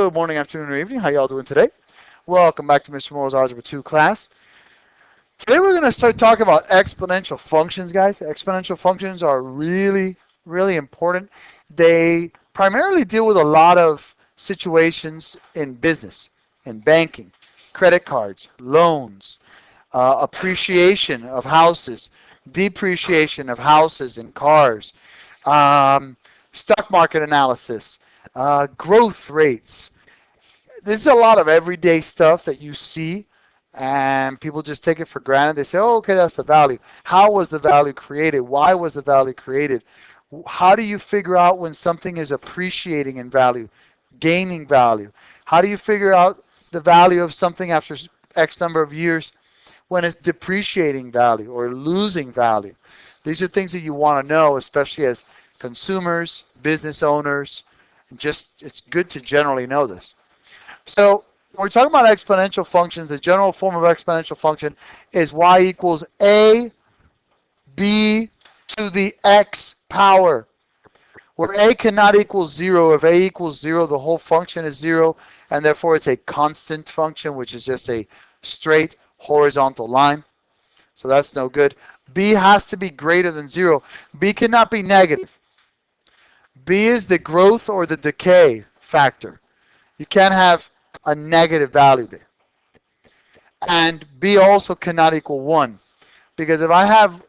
Good morning, afternoon, or evening. How y'all doing today? Welcome back to Mr. Moore's Algebra 2 class. Today we're going to start talking about exponential functions, guys. Exponential functions are really, really important. They primarily deal with a lot of situations in business, in banking, credit cards, loans, appreciation of houses, depreciation of houses and cars, stock market analysis, growth rates. This is a lot of everyday stuff that you see, and people just take it for granted. They say, oh, okay, that's the value. How was the value created? Why was the value created? How do you figure out when something is appreciating in value, gaining value? How do you figure out the value of something after X number of years when it's depreciating value or losing value? These are things that you want to know, especially as consumers, business owners. Just it's good to generally know this. So when we're talking about exponential functions, the general form of exponential function is y equals a b to the x power, where a cannot equal 0. If a equals 0, the whole function is 0, and therefore it's a constant function, which is just a straight horizontal line. So that's no good. B has to be greater than 0. B cannot be negative. B is the growth or the decay factor. You can't have a negative value there. And B also cannot equal 1. Because if I have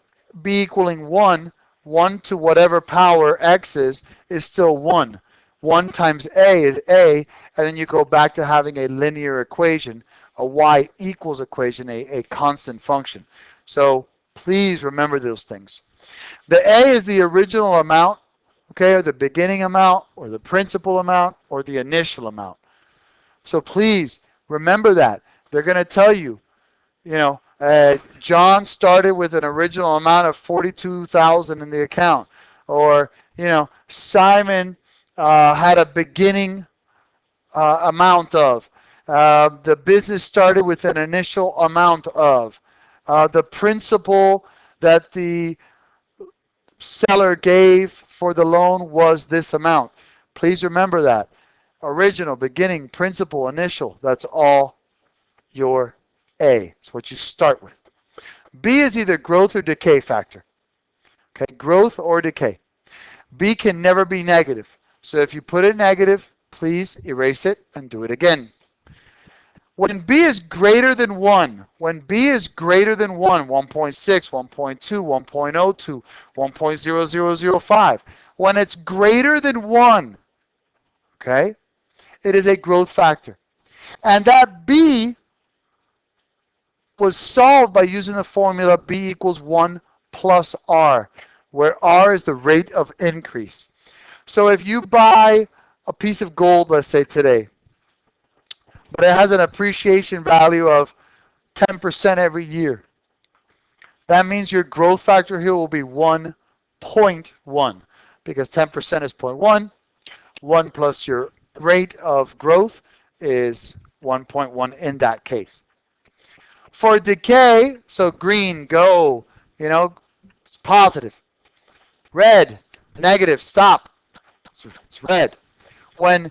B equaling 1, 1 to whatever power x is still 1. 1 times A is A, and then you go back to having a linear equation, a y equals equation, a constant function. So please remember those things. The A is the original amount, okay, or the beginning amount, or the principal amount, or the initial amount. So please remember that. They're going to tell you, John started with an original amount of $42,000 in the account, or Simon had a beginning amount of. The business started with an initial amount of. The principal that the seller gave for the loan was this amount. Please remember that. Original, beginning, principal, initial, that's all your A. It's what you start with. B is either growth or decay factor. Okay, growth or decay. B can never be negative. So if you put it negative, please erase it and do it again. When B is greater than 1, when B is greater than 1, 1.6, 1.2, 1.02, 1.0005, when it's greater than 1, okay, it is a growth factor. And that B was solved by using the formula B equals 1 plus R, where R is the rate of increase. So if you buy a piece of gold, let's say today, but it has an appreciation value of 10% every year, that means your growth factor here will be 1.1, because 10% is 0.1. 1 plus your rate of growth is 1.1 in that case. For decay, so green, go, it's positive. Red, negative, stop. It's red. When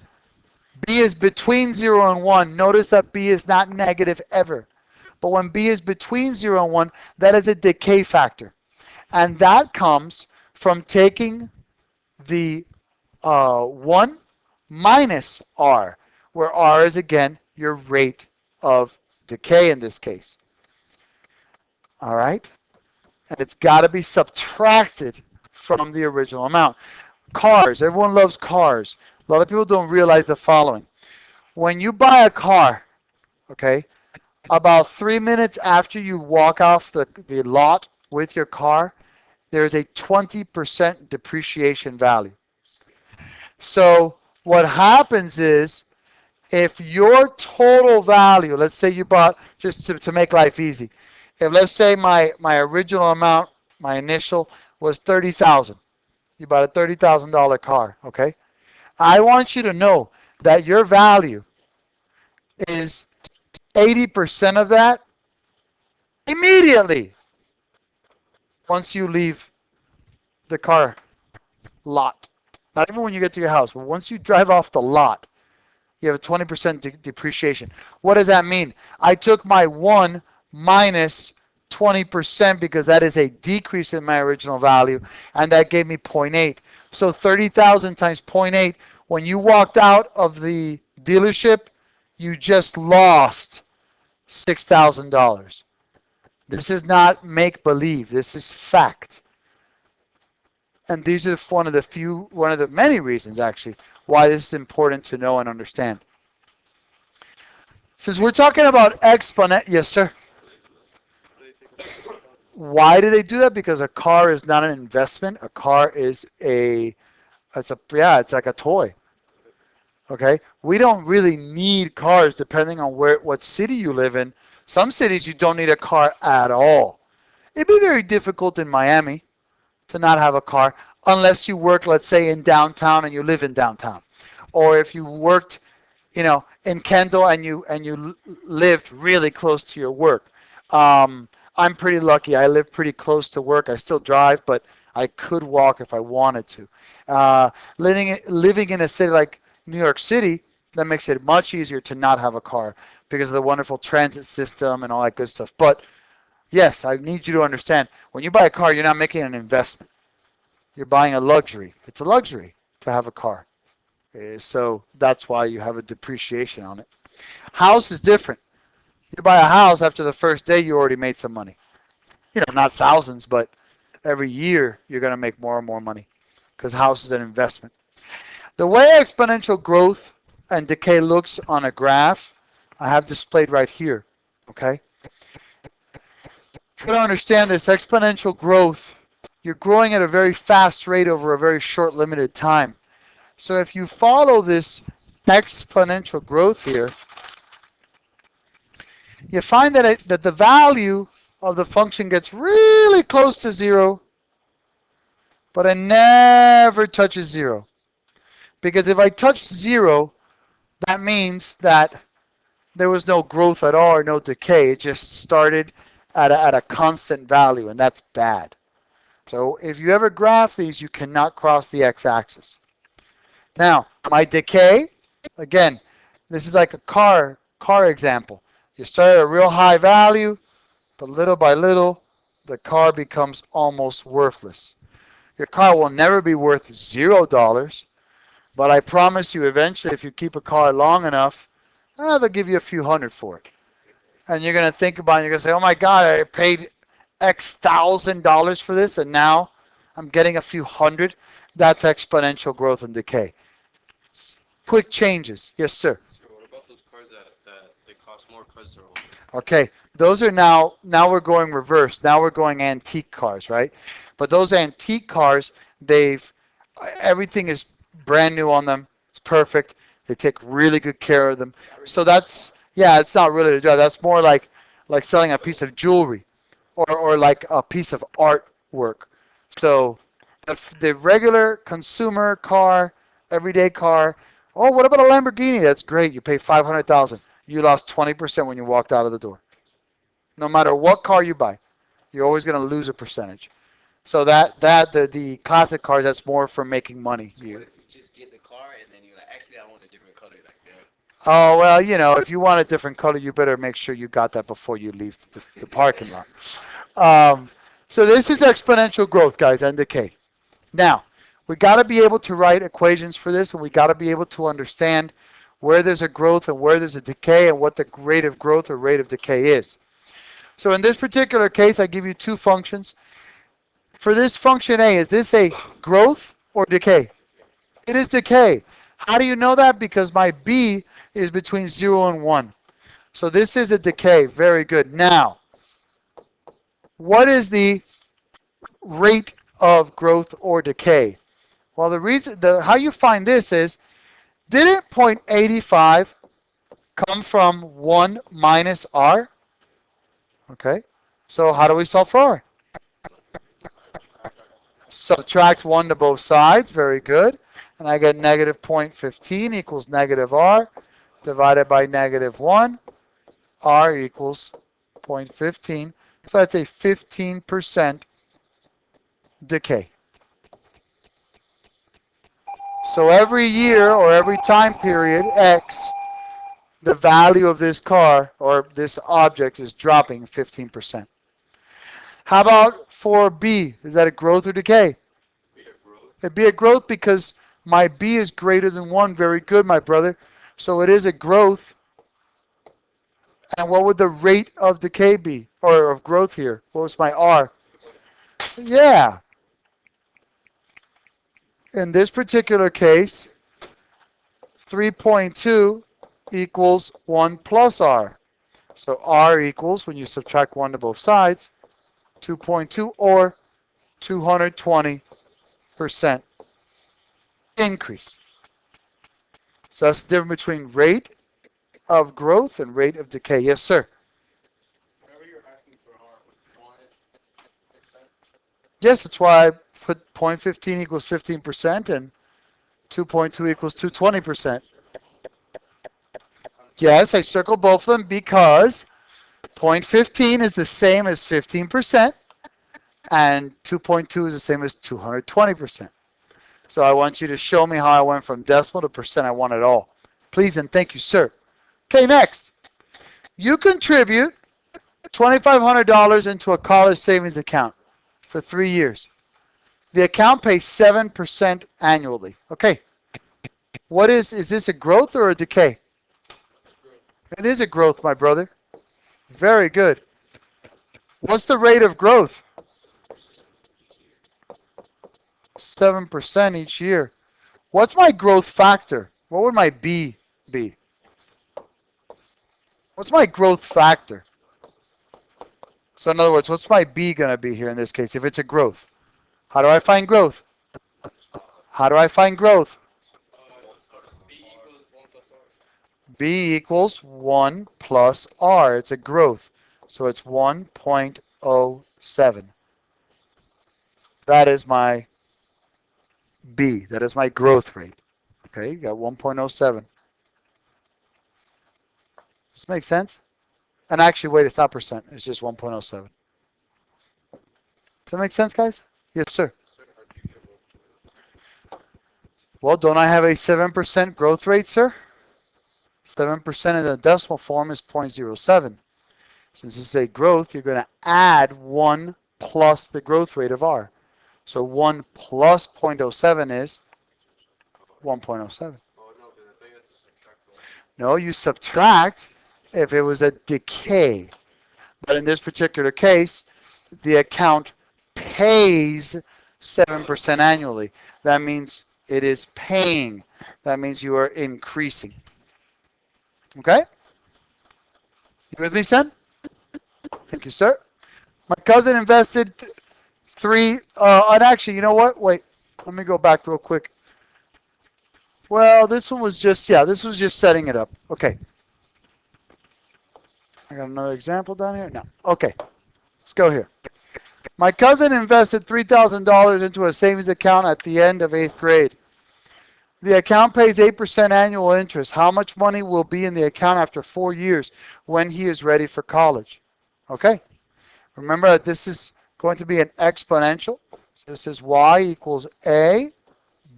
B is between 0 and 1, notice that B is not negative ever. But when B is between 0 and 1, that is a decay factor. And that comes from taking the 1 minus R, where R is, again, your rate of decay in this case. All right? And it's got to be subtracted from the original amount. Cars. Everyone loves cars. A lot of people don't realize the following. When you buy a car, okay, about 3 minutes after you walk off the lot with your car, there's a 20% depreciation value. So what happens is, if your total value, let's say you bought, just to make life easy, if let's say my original amount, my initial, was $30,000. You bought a $30,000 car, okay? I want you to know that your value is 80% of that immediately once you leave the car lot. Not even when you get to your house, but once you drive off the lot, You have a 20% depreciation. What does that mean? I took my 1 minus 20% because that is a decrease in my original value, and that gave me 0.8. So 30,000 times 0.8, when you walked out of the dealership, you just lost $6,000. This is not make-believe. This is fact. And these are one of the many reasons, actually, why this is important to know and understand. Since we're talking about exponent, yes, sir. Why do they do that? Because a car is not an investment. A car is it's like a toy. Okay, we don't really need cars depending on what city you live in. Some cities you don't need a car at all. It'd be very difficult in Miami to not have a car unless you work, let's say, in downtown and you live in downtown, or if you worked, in Kendall and you lived really close to your work. I'm pretty lucky. I live pretty close to work. I still drive, but I could walk if I wanted to. Living in a city like New York City, that makes it much easier to not have a car because of the wonderful transit system and all that good stuff. But yes, I need you to understand, when you buy a car, you're not making an investment. You're buying a luxury. It's a luxury to have a car. So that's why you have a depreciation on it. House is different. You buy a house, after the first day, you already made some money. Not thousands, but every year you're going to make more and more money because house is an investment. The way exponential growth and decay looks on a graph, I have displayed right here. Okay? You got to understand this exponential growth. You're growing at a very fast rate over a very short limited time. So if you follow this exponential growth here, you find that the value of the function gets really close to 0, but it never touches 0. Because if I touch 0, that means that there was no growth at all or no decay. It just started at a constant value, and that's bad. So if you ever graph these, you cannot cross the x-axis. Now, my decay, again, this is like a car example. You start at a real high value, but little by little, the car becomes almost worthless. Your car will never be worth $0, but I promise you eventually, if you keep a car long enough, they'll give you a few hundred for it. And you're going to think about it, you're going to say, oh my God, I paid X $1,000 for this, and now I'm getting a few hundred. That's exponential growth and decay. Quick changes. Yes, sir. So what about those cars that they cost more because they're older? Okay, those are now we're going reverse. Now we're going antique cars, right? But those antique cars, everything is brand new on them. It's perfect. They take really good care of them. So it's not really a job. That's more like selling a piece of jewelry or like a piece of artwork. So the regular consumer car, everyday car. Oh, what about a Lamborghini? That's great. You pay $500,000. You lost 20% when you walked out of the door. No matter what car you buy, you're always going to lose a percentage. So the classic cars, that's more for making money. So what if you just get the car and then you're like, actually, I want a different color like that? Oh, well, if you want a different color, you better make sure you got that before you leave the parking lot. So this is exponential growth, guys, and decay. Now, we got to be able to write equations for this, and we got to be able to understand where there's a growth and where there's a decay and what the rate of growth or rate of decay is. So in this particular case, I give you two functions. For this function A, is this a growth or decay? It is decay. How do you know that? Because my B is between 0 and 1. So this is a decay. Very good. Now, what is the rate of growth or decay? Well, how you find this is, didn't 0.85 come from 1 minus R? Okay. So how do we solve for R? Subtract 1 to both sides. Very good. And I get negative 0.15 equals negative R divided by negative 1. R equals 0.15. So that's a 15% decay. So every year or every time period, X, the value of this car or this object is dropping 15%. How about for B? Is that a growth or decay? Be a growth. It'd be a growth because my B is greater than 1. Very good, my brother. So it is a growth. And what would the rate of decay be? Or of growth here? What was my R? Yeah. In this particular case, 3.2 equals 1 plus R. So R equals, when you subtract 1 to both sides, 2.2 or 220% increase. So that's the difference between rate of growth and rate of decay. Yes, sir. Whenever you're asking for R with 1%, Yes, that's why I put 0.15 equals 15% and 2.2 equals 220%. Yes, I circled both of them because 0.15 is the same as 15% and 2.2 is the same as 220%. So I want you to show me how I went from decimal to percent. I want it all. Please and thank you, sir. Okay, next. You contribute $2,500 into a college savings account for 3 years. The account pays 7% annually. Okay. Is this a growth or a decay? It is a growth, my brother. Very good. What's the rate of growth? 7% each year. What's my growth factor? What would my B be? What's my growth factor? So in other words, what's my B going to be here in this case if it's a growth? How do I find growth? How do I find growth? B equals 1 plus R. B equals 1 plus R. It's a growth. So it's 1.07. That is my B. That is my growth rate. Okay, you got 1.07. Does this make sense? And actually, wait, it's not percent. It's just 1.07. Does that make sense, guys? Yes, sir. Well, don't I have a 7% growth rate, sir? 7% in the decimal form is 0.07. Since this is a growth, you're going to add 1 plus the growth rate of R. So 1 plus 0.07 is 1.07. Oh no, because I think that's a subtract one. No, you subtract if it was a decay. But in this particular case, the account pays 7% annually. That means it is paying. That means you are increasing. Okay? You with me, son? Thank you, sir. My cousin invested and actually, you know what? Wait, let me go back real quick. Well, this was just setting it up. Okay. I got another example down here? No. Okay. Let's go here. My cousin invested $3,000 into a savings account at the end of 8th grade. The account pays 8% annual interest. How much money will be in the account after 4 years when he is ready for college? Okay. Remember that this is going to be an exponential. So this is y equals a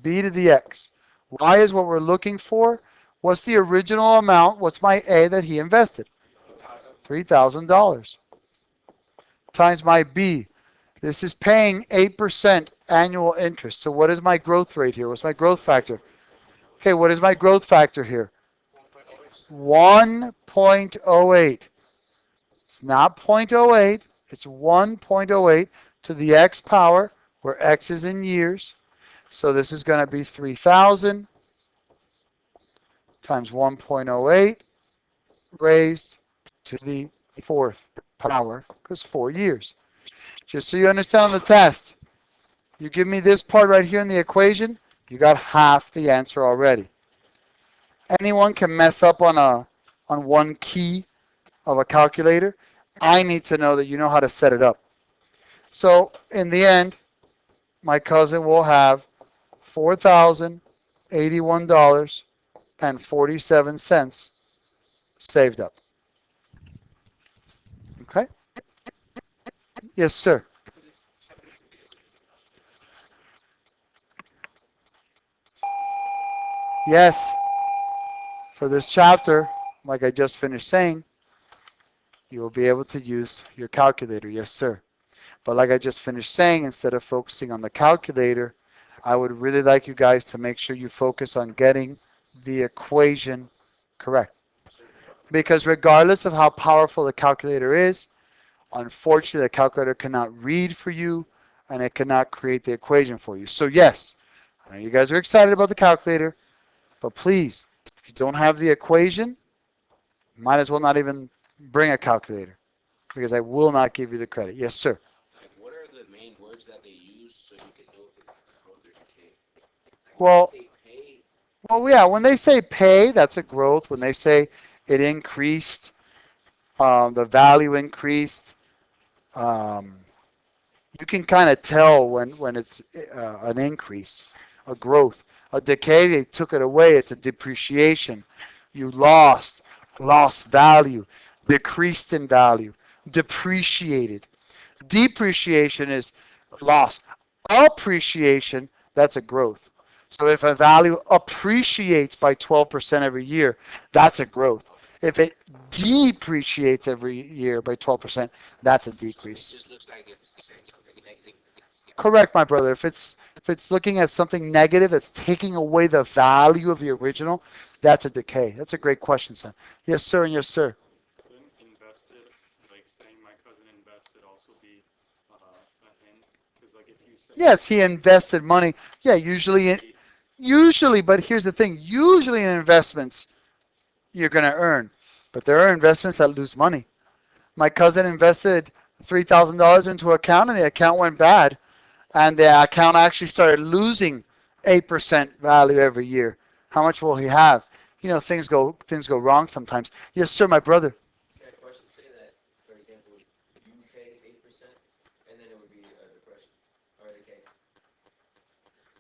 b to the x. Y is what we're looking for. What's the original amount? What's my A that he invested? $3,000 times my B. This is paying 8% annual interest. So what is my growth rate here? What's my growth factor? Okay, what is my growth factor here? 1.08. It's not 0.08. It's 1.08 to the x power, where x is in years. So this is going to be 3,000 times 1.08 raised to the 4th power, because 4 years. Just so you understand on the test, you give me this part right here in the equation, you got half the answer already. Anyone can mess up on one key of a calculator. I need to know that you know how to set it up. So in the end, my cousin will have $4,081.47 saved up. Okay? Yes, sir. Yes. For this chapter, like I just finished saying, you will be able to use your calculator. Yes, sir. But like I just finished saying, instead of focusing on the calculator, I would really like you guys to make sure you focus on getting the equation correct. Because regardless of how powerful the calculator is, unfortunately, the calculator cannot read for you and it cannot create the equation for you. So yes, I know you guys are excited about the calculator, but please, if you don't have the equation, might as well not even bring a calculator because I will not give you the credit. Yes, sir. Like, what are the main words that they use so you can know if it's growth or decay? Like, when Well, they say pay, well, yeah, when they say pay, that's a growth. When they say it increased, the value increased, um, you can kind of tell when it's an increase, a growth. A decay, they took it away. It's a depreciation. You lost value, decreased in value, depreciated. Depreciation is loss. Appreciation, that's a growth. So if a value appreciates by 12% every year, that's a growth. If it depreciates every year by 12%, that's a so it decrease. just looks like it's saying something negative. Correct, my brother. If it's looking at something negative, it's taking away the value of the original, that's a decay. That's a great question, son. Yes, sir, and yes, sir. Couldn't invested, like saying my cousin invested, also be a hint? Because like if you say Yes, he invested money. Yeah, usually, he, usually, but here's the thing. Usually in investments, you're going to earn. But there are investments that lose money. My cousin invested $3,000 into an account and the account went bad. And the account actually started losing 8% value every year. How much will he have? Things go wrong sometimes. Yes, sir, my brother. Can a question say that, for example, you pay 8% and then it would be a depression or a decay?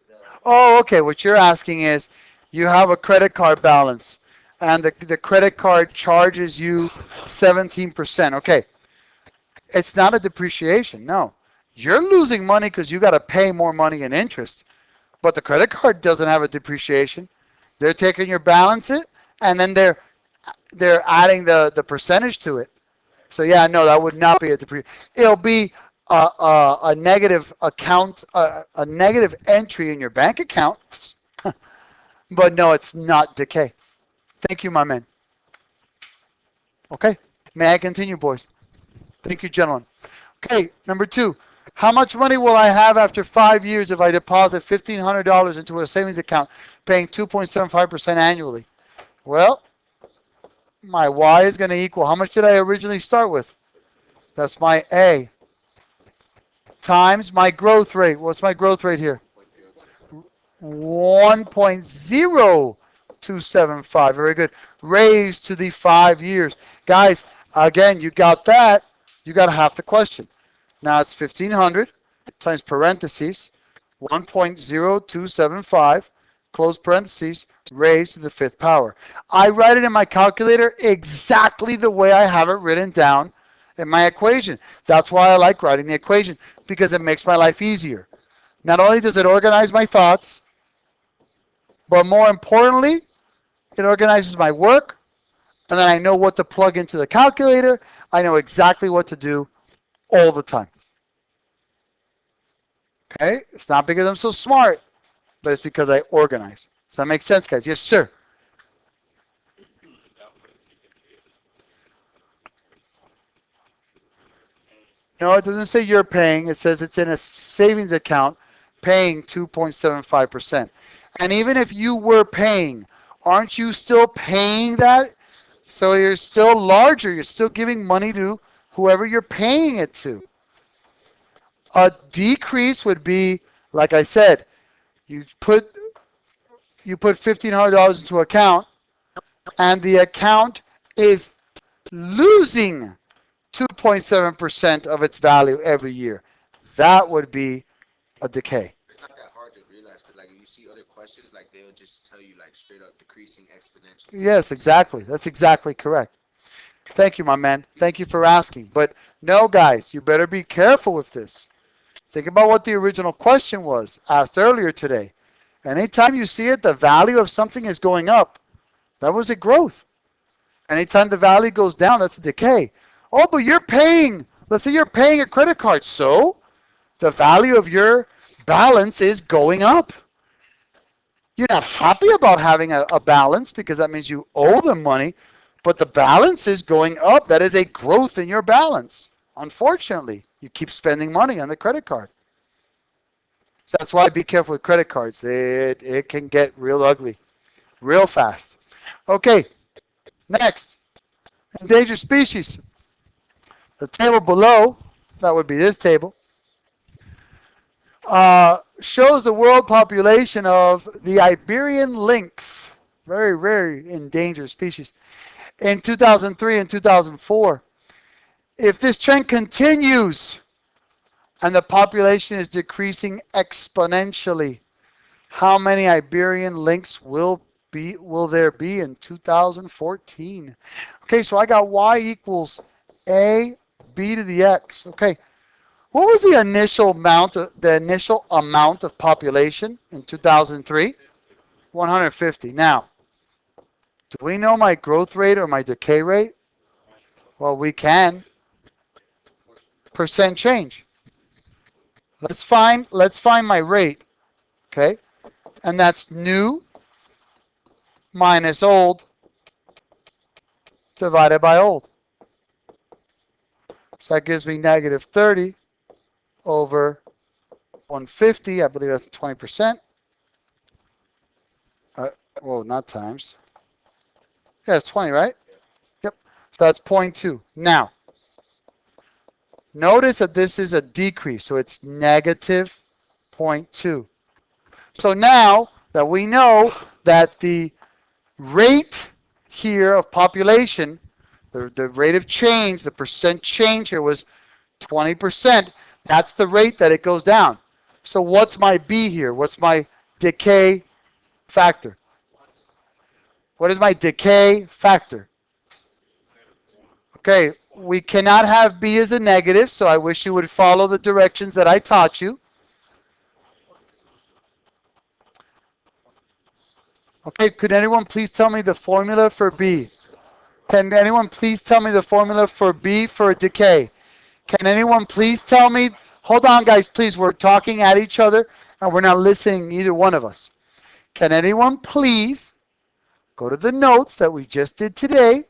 Is that like, Oh, okay. What you're asking is you have a credit card balance and the credit card charges you 17%. Okay. It's not a depreciation. No. You're losing money because you got to pay more money in interest. But the credit card doesn't have a depreciation. They're taking your balance it and then they're adding the percentage to it. So yeah, no, that would not be a depreciation. It'll be a negative account, a negative entry in your bank account. But no, it's not decay. Thank you, my man. Okay, may I continue, boys? Thank you, gentlemen. Okay, number two. How much money will I have after 5 years if I deposit $1,500 into a savings account paying 2.75% annually? Well, my Y is going to equal, how much did I originally start with? That's my A times my growth rate. What's my growth rate here? 1.0275. Very good. Raised to the 5 years. Guys, again, you got that. You got half the question. Now it's 1,500 times parentheses 1.0275 close parentheses raised to the fifth power. I write it in my calculator exactly the way I have it written down in my equation. That's why I like writing the equation because it makes my life easier. Not only does it organize my thoughts, but more importantly, it organizes my work, and then I know what to plug into the calculator. I know exactly what to do all the time. Okay? It's not because I'm so smart, but it's because I organize. Does that make sense, guys? Yes, sir. No, it doesn't say you're paying. It says it's in a savings account paying 2.75%. And even if you were paying, aren't you still paying that? So you're still larger. You're still giving money to whoever you're paying it to. A decrease would be, like I said, you put $1,500 into an account, and the account is losing 2.7% of its value every year. That would be a decay. it's not that hard to realize because, like, if you see other questions, like, they'll just tell you, like, straight up decreasing exponentially. Yes, exactly. That's exactly correct. Thank you, my man. Thank you for asking. But no, guys, you better be careful with this. Think about what the original question was asked earlier today. Anytime you see it, the value of something is going up. That was a growth. Anytime the value goes down, that's a decay. Oh, but you're paying. Let's say you're paying a credit card. So the value of your balance is going up. You're not happy about having a balance because that means you owe them money, but the balance is going up. That is a growth in your balance. Unfortunately, you keep spending money on the credit card. So that's why be careful with credit cards. It can get real ugly real fast. Okay, next, endangered species. The table below, that would be this table, shows the world population of the Iberian lynx, very, very endangered species, in 2003 and 2004. If this trend continues and the population is decreasing exponentially, how many Iberian lynx will there be in 2014? Okay, so I got y equals a b to the x. Okay, what was the initial amount of population in 2003? 150. Now, do we know my growth rate or my decay rate? Well, we can. Percent change. Let's find my rate. Okay, and that's new minus old divided by old. So that gives me negative 30 over 150. I believe that's 20%. Well, not times. Yeah, it's 20, right? Yep. So that's 0.2. Now, notice that this is a decrease, so it's negative 0.2. So now that we know that the rate here of population, the rate of change, the percent change here was 20%. That's the rate that it goes down. So what's my B here? What's my decay factor? What is my decay factor? Okay, we cannot have B as a negative, so I wish you would follow the directions that I taught you. Okay, could anyone please tell me the formula for B? Can anyone please tell me the formula for B for decay? Can anyone please tell me? Hold on, guys, please. We're talking at each other, and we're not listening, either one of us. Can anyone please go to the notes that we just did today,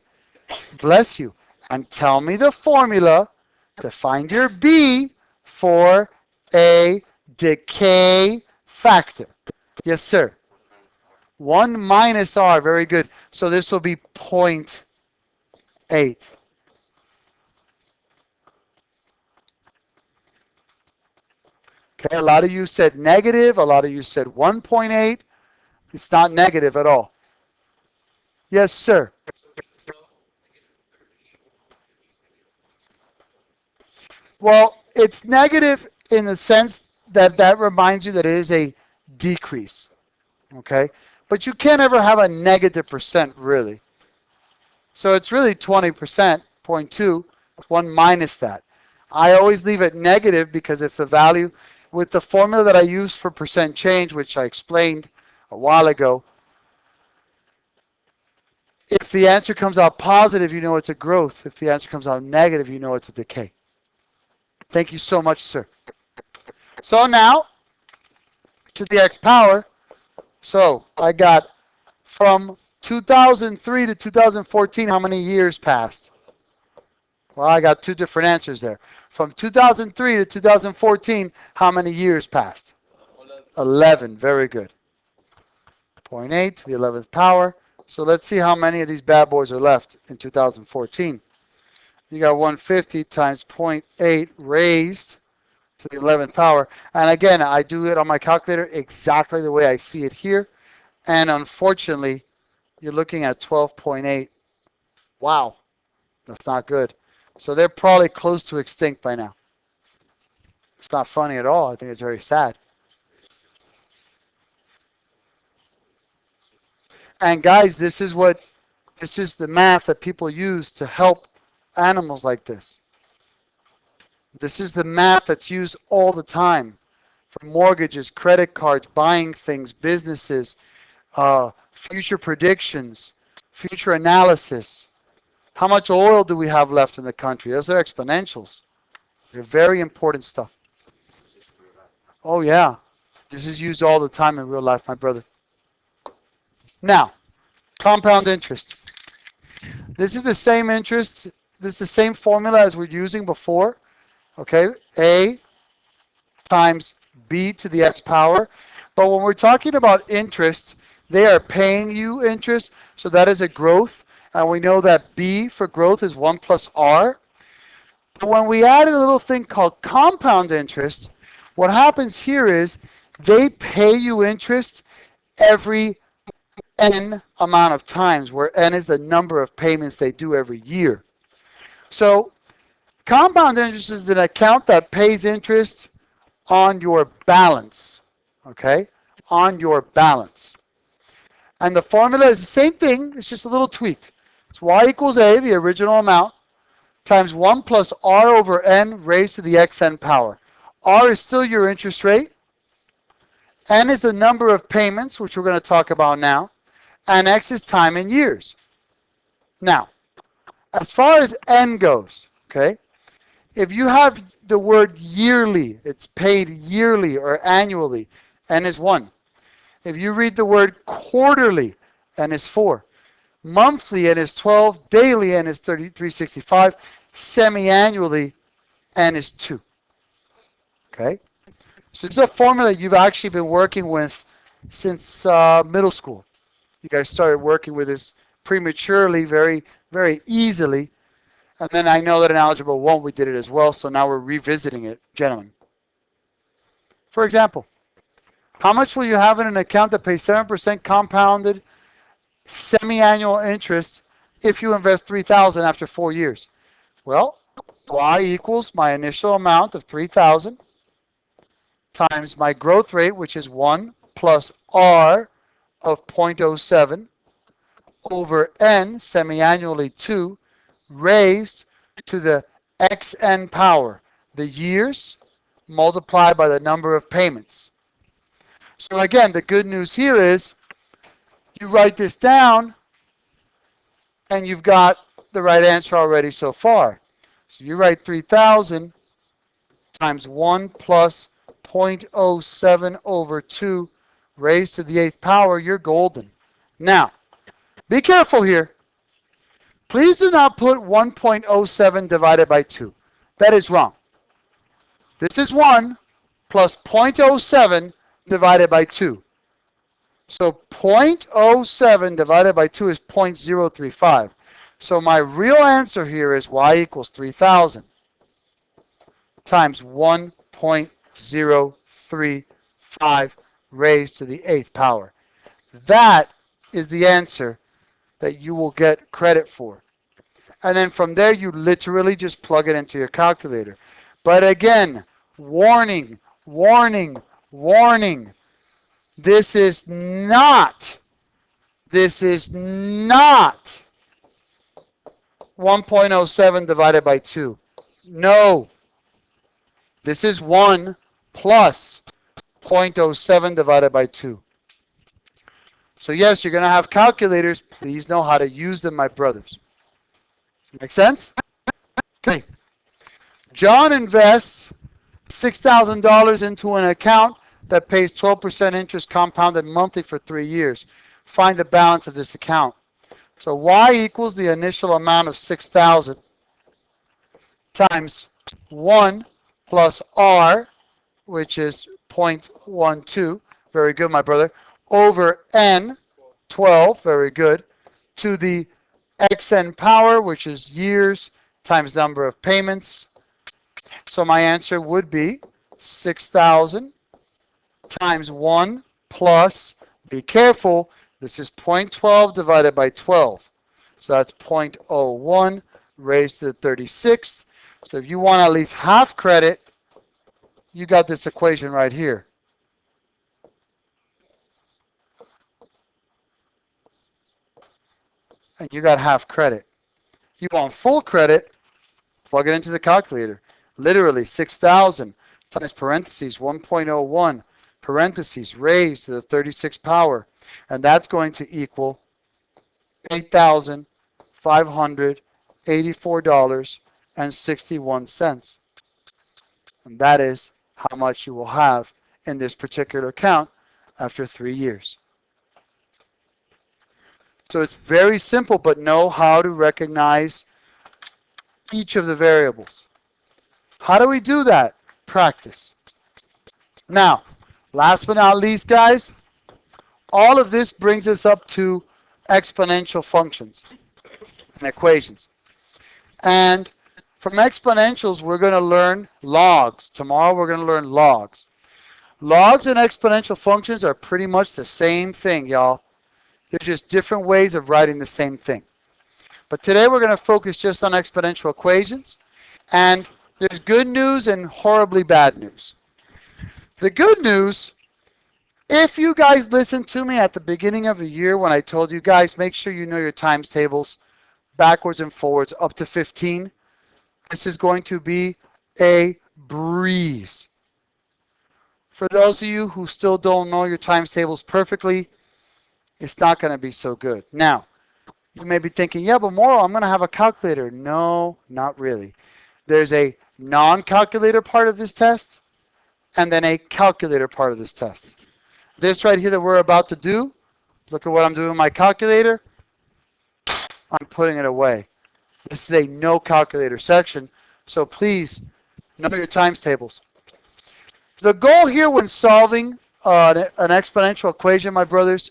bless you, and tell me the formula to find your B for a decay factor? Yes, sir. 1 minus R. Very good. So this will be 0.8. Okay, a lot of you said negative. A lot of you said 1.8. It's not negative at all. Yes, sir. Well, it's negative in the sense that that reminds you that it is a decrease. Okay? But you can't ever have a negative percent, really. So it's really 20%, 0.2, 1 minus that. I always leave it negative because if the value, with the formula that I use for percent change, which I explained a while ago, if the answer comes out positive, you know it's a growth. If the answer comes out negative, you know it's a decay. Thank you so much, sir. So now, to the x power. So I got from 2003 to 2014, how many years passed? Well, I got two different answers there. From 2003 to 2014, how many years passed? 11. Very good. 0.8 to the 11th power. So let's see how many of these bad boys are left in 2014. You got 150 times 0.8 raised to the 11th power. And again, I do it on my calculator exactly the way I see it here. And unfortunately, you're looking at 12.8. Wow, that's not good. So they're probably close to extinct by now. It's not funny at all. I think it's very sad. And guys, this is the math that people use to help animals like this. This is the math that's used all the time for mortgages, credit cards, buying things, businesses, future predictions, future analysis. How much oil do we have left in the country? Those are exponentials. They're very important stuff. Oh, yeah. This is used all the time in real life, my brother. Now, compound interest. This is the same interest. This is the same formula as we're using before. Okay, A times B to the X power. But when we're talking about interest, they are paying you interest. So that is a growth. And we know that B for growth is 1 plus R. But when we add a little thing called compound interest, what happens here is they pay you interest every N amount of times, where N is the number of payments they do every year. So compound interest is an account that pays interest on your balance, okay? On your balance. And the formula is the same thing, it's just a little tweaked. It's y equals a, the original amount, times 1 plus r over n raised to the xn power. R is still your interest rate. N is the number of payments, which we're going to talk about now. And x is time in years. Now, as far as n goes, okay, if you have the word yearly, it's paid yearly or annually, n is 1. If you read the word quarterly, n is 4. Monthly, n is 12. Daily, n is 365. Semi-annually, n is 2. Okay? So this is a formula you've actually been working with since middle school. You guys started working with this prematurely, very, very easily. And then I know that in Algebra 1 we did it as well, so now we're revisiting it, gentlemen. For example, how much will you have in an account that pays 7% compounded semi-annual interest if you invest $3,000 after 4 years? Well, y equals my initial amount of $3,000 times my growth rate, which is 1 plus r of 0.07 over n, semi-annually 2, raised to the xn power, the years multiplied by the number of payments. So again, the good news here is you write this down and you've got the right answer already so far. So you write 3,000 times 1 plus 0.07 over 2 raised to the 8th power, you're golden. Now, be careful here. Please do not put 1.07 divided by 2. That is wrong. This is 1 plus 0.07 divided by 2. So 0.07 divided by 2 is 0.035. So my real answer here is y equals 3,000 times 1.035 raised to the 8th power. That is the answer that you will get credit for. And then from there, you literally just plug it into your calculator. But again, warning, warning, warning. This is not 1.07 divided by 2. No. This is 1 plus 0.07 divided by 2. So yes, you're going to have calculators. Please know how to use them, my brothers. Does that make sense? Okay. John invests $6,000 into an account that pays 12% interest compounded monthly for 3 years. Find the balance of this account. So y equals the initial amount of 6,000 times 1 plus r, which is 0.12. Very good, my brother. Over n, 12. Very good. To the xn power, which is years times number of payments. So my answer would be 6,000 times 1 plus, be careful, this is 0.12 divided by 12. So that's 0.01 raised to the 36th. So if you want at least half credit, you got this equation right here. And you got half credit. You want full credit, plug it into the calculator. Literally 6,000 times parentheses 1.01 parentheses raised to the 36th power. And that's going to equal 8,500 $84.61. And that is how much you will have in this particular account after 3 years. So it's very simple, but know how to recognize each of the variables. How do we do that? Practice. Now, last but not least, guys, all of this brings us up to exponential functions and equations. And from exponentials, we're going to learn logs. Tomorrow, we're going to learn logs. Logs and exponential functions are pretty much the same thing, y'all. They're just different ways of writing the same thing. But today, we're going to focus just on exponential equations. And there's good news and horribly bad news. The good news, if you guys listened to me at the beginning of the year when I told you guys, make sure you know your times tables backwards and forwards up to 15. This is going to be a breeze. For those of you who still don't know your times tables perfectly, it's not going to be so good. Now, you may be thinking, yeah, but Moro, I'm going to have a calculator. No, not really. There's a non-calculator part of this test and then a calculator part of this test. This right here that we're about to do, look at what I'm doing with my calculator. I'm putting it away. This is a no calculator section, so please know your times tables. The goal here when solving an exponential equation, my brothers,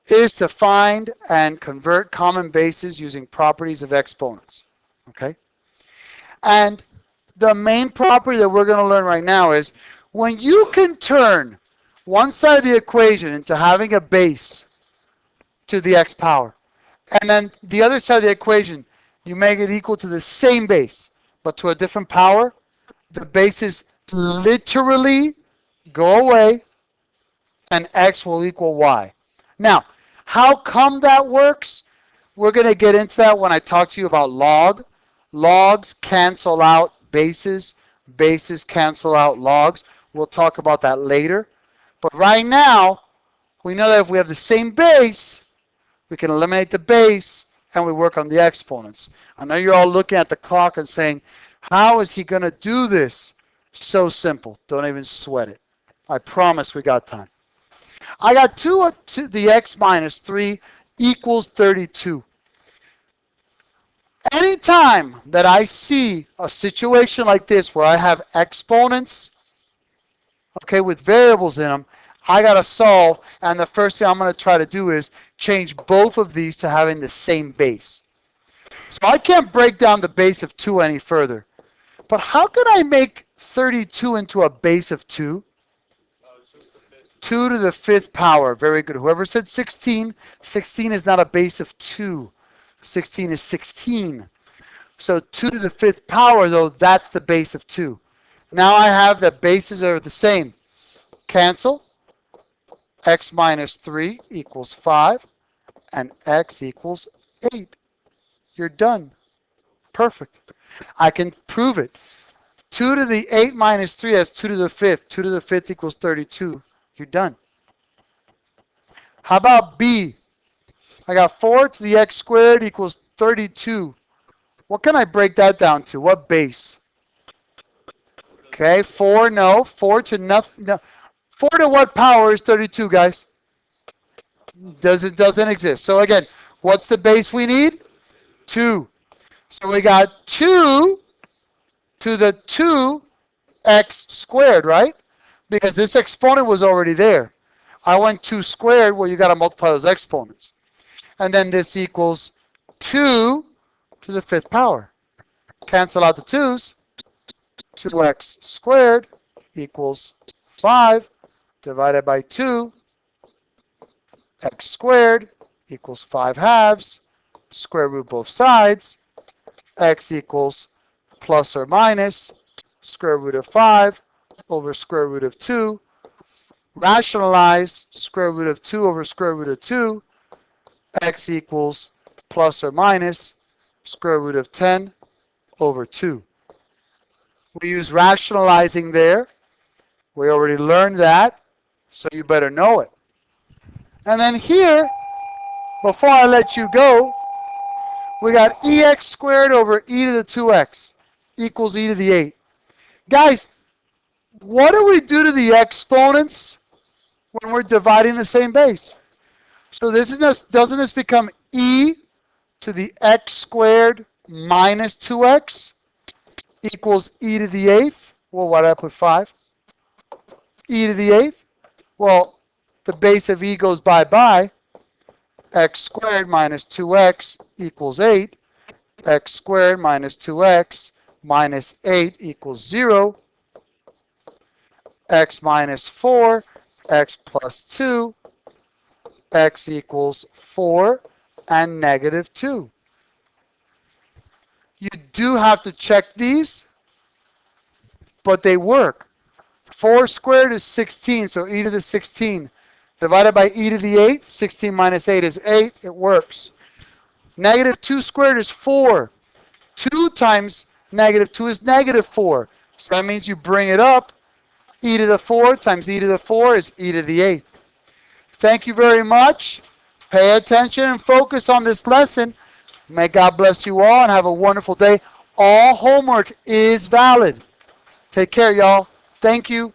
is to find and convert common bases using properties of exponents. Okay? And the main property that we're going to learn right now is when you can turn one side of the equation into having a base to the x power, and then the other side of the equation, you make it equal to the same base, but to a different power, the bases literally go away, and x will equal y. Now, how come that works? We're going to get into that when I talk to you about log. Logs cancel out bases. Bases cancel out logs. We'll talk about that later. But right now, we know that if we have the same base, we can eliminate the base and we work on the exponents. I know you're all looking at the clock and saying, how is he going to do this? So simple. Don't even sweat it. I promise we got time. I got 2 to the x minus 3 equals 32. Anytime that I see a situation like this where I have exponents, okay, with variables in them, I got to solve, and the first thing I'm going to try to do is change both of these to having the same base. So I can't break down the base of 2 any further. But how can I make 32 into a base of 2? 2 to the 5th power. Very good. Whoever said 16, 16 is not a base of 2. 16 is 16. So 2 to the 5th power, though, that's the base of 2. Now I have the bases are the same. Cancel. X minus 3 equals 5. And x equals 8. You're done. Perfect. I can prove it. 2 to the 8 minus 3 has 2 to the 5th. 2 to the 5th equals 32. You're done. How about B? I got 4 to the x squared equals 32. What can I break that down to? What base? Okay, 4, no. 4 to nothing. No. 4 to what power is 32, guys? Doesn't exist. So again, what's the base we need? 2. So we got 2 to the 2x squared, right? Because this exponent was already there. I went 2 squared, well, you got to multiply those exponents. And then this equals 2 to the 5th power. Cancel out the 2's. 2x squared equals 5 divided by 2. X squared equals 5 halves. Square root both sides. X equals plus or minus square root of 5 over square root of 2. Rationalize square root of 2 over square root of 2. X equals plus or minus square root of 10 over 2. We use rationalizing there. We already learned that, so you better know it. And then here, before I let you go, We got EX squared over E to the 2X equals E to the 8. Guys, what do we do to the exponents when we're dividing the same base? So doesn't this become E to the X squared minus 2X equals E to the 8th? Well, why did I put 5? E to the 8th? Well, the base of E goes bye-bye. X squared minus 2X equals 8. X squared minus 2X minus 8 equals 0. X minus 4, X plus 2, X equals 4 and negative 2. You do have to check these, but they work. 4 squared is 16, so e to the 16. Divided by e to the 8, 16 minus 8 is 8. It works. Negative 2 squared is 4. 2 times negative 2 is negative 4. So that means you bring it up. E to the 4 times e to the 4 is e to the 8th. Thank you very much. Pay attention and focus on this lesson. May God bless you all and have a wonderful day. All homework is valid. Take care, y'all. Thank you.